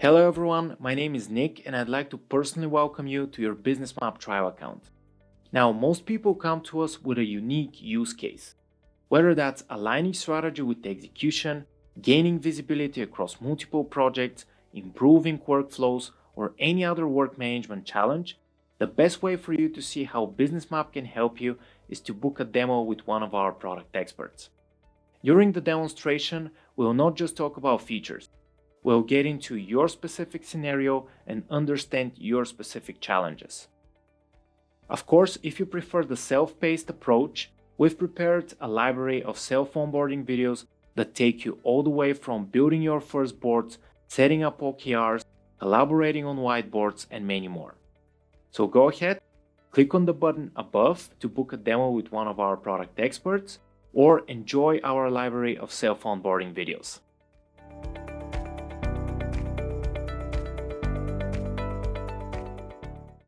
Hello everyone, my name is Nick and I'd like to personally welcome you to your Businessmap trial account. Now, most people come to us with a unique use case. Whether that's aligning strategy with the execution, gaining visibility across multiple projects, improving workflows, or any other work management challenge, the best way for you to see how Businessmap can help you is to book a demo with one of our product experts. During the demonstration, we'll not just talk about features. We'll get into your specific scenario and understand your specific challenges. Of course, if you prefer the self-paced approach, we've prepared a library of self-onboarding videos that take you all the way from building your first boards, setting up OKRs, collaborating on whiteboards, and many more. So go ahead, click on the button above to book a demo with one of our product experts, or enjoy our library of self-onboarding videos.